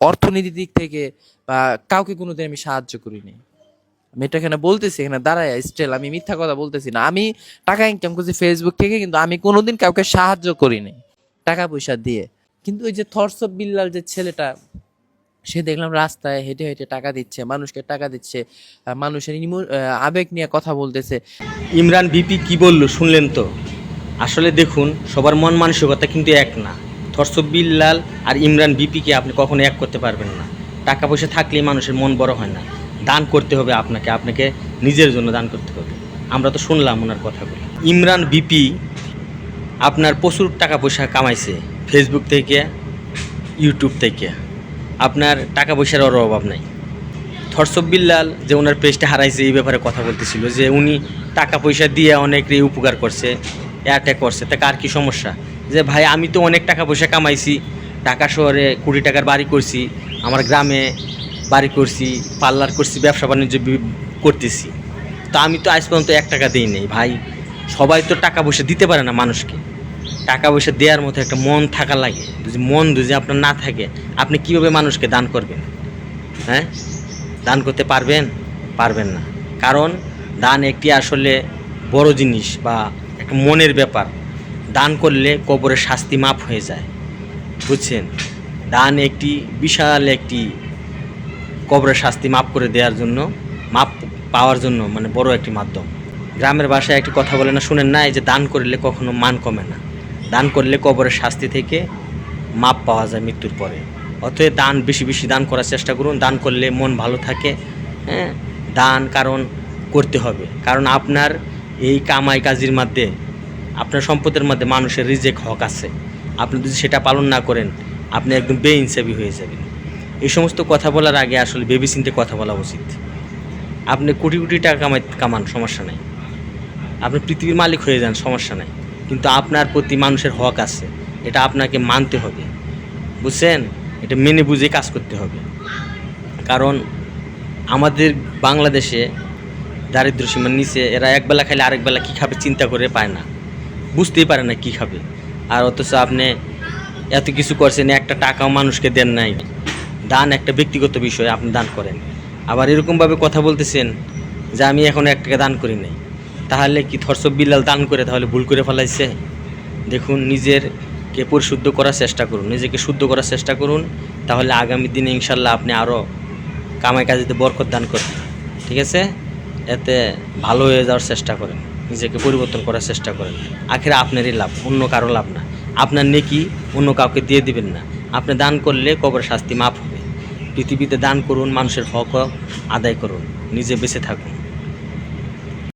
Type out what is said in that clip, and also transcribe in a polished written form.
অর্থনীতির দিক থেকে বা কাউকে কোনোদিন আমি সাহায্য করিনি। আমি এটা এখানে বলতেছি, এখানে দাঁড়ায় স্টিল আমি মিথ্যা কথা বলতেছি না। আমি টাকা ইনকাম করছি ফেসবুক থেকে, কিন্তু আমি কোনোদিন কাউকে সাহায্য করিনি টাকা পয়সা দিয়ে। কিন্তু ওই যে থটস অফ বিল্লাল যে ছেলেটা, সে দেখলাম রাস্তায় হেঁটে হেঁটে টাকা দিচ্ছে, মানুষকে টাকা দিচ্ছে, মানুষের আবেগ নিয়ে কথা বলতেছে। ইমরান ভিপি কি বলল শুনলেন তো? আসলে দেখুন, সবার মন মানসিকতা কিন্তু এক না। থরসব বিল্লাল আর ইমরান ভিপিকে আপনি কখনো এক করতে পারবেন না। টাকা পয়সা থাকলেই মানুষের মন বড় হয় না। দান করতে হবে আপনাকে, আপনাকে নিজের জন্য দান করতে হবে। আমরা তো শুনলাম ওনার কথাগুলো। ইমরান ভিপি আপনার প্রচুর টাকা পয়সা কামাইছে ফেসবুক থেকে, ইউটিউব থেকে। আপনার টাকা পয়সার ওর অভাব নাই। থরসব বিল্লাল যে ওনার পেজটা হারাইছে এই ব্যাপারে কথা বলতেছিল, যে উনি টাকা পয়সা দিয়ে অনেকেরই উপকার করছে, অ্যাটাক করছে, তা কার কী সমস্যা? যে ভাই আমি তো অনেক টাকা পয়সা কামাইছি, ঢাকা শহরে কোটি টাকার বাড়ি করছি, আমার গ্রামে বাড়ি করছি, পার্লার করছি, ব্যবসা বাণিজ্য করতেছি, তো আমি তো আজ পর্যন্ত 1 টাকা দিই নেই। ভাই সবাই তো টাকা পয়সা দিতে পারে না মানুষকে। টাকা পয়সা দেওয়ার মতো একটা মন থাকা লাগে। যদি মন যদি আপনার না থাকে, আপনি কীভাবে মানুষকে দান করবেন? হ্যাঁ, দান করতে পারবেন? পারবেন না। কারণ দান একটি আসলে বড় জিনিস বা একটা মনের ব্যাপার। দান করলে কবরের শাস্তি মাফ হয়ে যায়, বুঝছেন? দান একটি বিশাল একটি কবরের শাস্তি মাফ করে দেওয়ার জন্য, মাপ পাওয়ার জন্য মানে বড় একটি মাধ্যম। গ্রামের ভাষায় একটি কথা বলে না, শুনেন না? এই যে দান করলে কখনো মান কমে না। দান করলে কবরের শাস্তি থেকে মাপ পাওয়া যায় মৃত্যুর পরে। অতএব দান বেশি বেশি দান করার চেষ্টা করুন। দান করলে মন ভালো থাকে। হ্যাঁ, দান কারণ করতে হবে, কারণ আপনার এই কামাই কাজের মধ্যে, আপনার সম্পদের মধ্যে মানুষের রিজেক হক আছে। আপনি যদি সেটা পালন না করেন, আপনি একদম বেইনসাফি হয়ে যাবেন। এই সমস্ত কথা বলার আগে আসলে ভেবেচিন্তে কথা বলা উচিত। আপনি কোটি কোটি টাকা কামান, সমস্যা নাই। আপনি পৃথিবীর মালিক হয়ে যান, সমস্যা নাই। কিন্তু আপনার প্রতি মানুষের হক আছে, এটা আপনাকে মানতে হবে, বুঝছেন? এটা মেনে বুঝে কাজ করতে হবে। কারণ আমাদের বাংলাদেশে দারিদ্র সীমার নিচে এরা একবেলা খাইলে আরেক বেলা কী খাবে চিন্তা করে পায় না, বুঝতেই পারে না কী খাবে। আর অথচ আপনি এত কিছু করছেন, একটা টাকাও মানুষকে দেন নাই। দান একটা ব্যক্তিগত বিষয়, আপনি দান করেন। আবার এরকমভাবে কথা বলতেছেন যে আমি এখন 1 টাকা দান করি নাই। তাহলে কি থরসব বিল্লাল দান করে তাহলে ভুল করে ফেলাইছে? দেখুন, নিজেরকে পরিশুদ্ধ করার চেষ্টা করুন, নিজেকে শুদ্ধ করার চেষ্টা করুন। তাহলে আগামী দিনে ইনশাল্লাহ আপনি আরও কামাই কাজেতে বরকত দান করবেন। ঠিক আছে? এতে ভালো হয়ে যাওয়ার চেষ্টা করেন, নিজেকে পরিবর্তন করার চেষ্টা করেন। আখেরে আপনারই লাভ, অন্য কারো লাভ না। আপনার নেকি অন্য কাউকে দিয়ে দিবেন না। আপনি দান করলে কবরের শাস্তি মাফ হবে। পৃথিবীতে দান করুন, মানুষের হক আদায় করুন, নিজে বেঁচে থাকুন।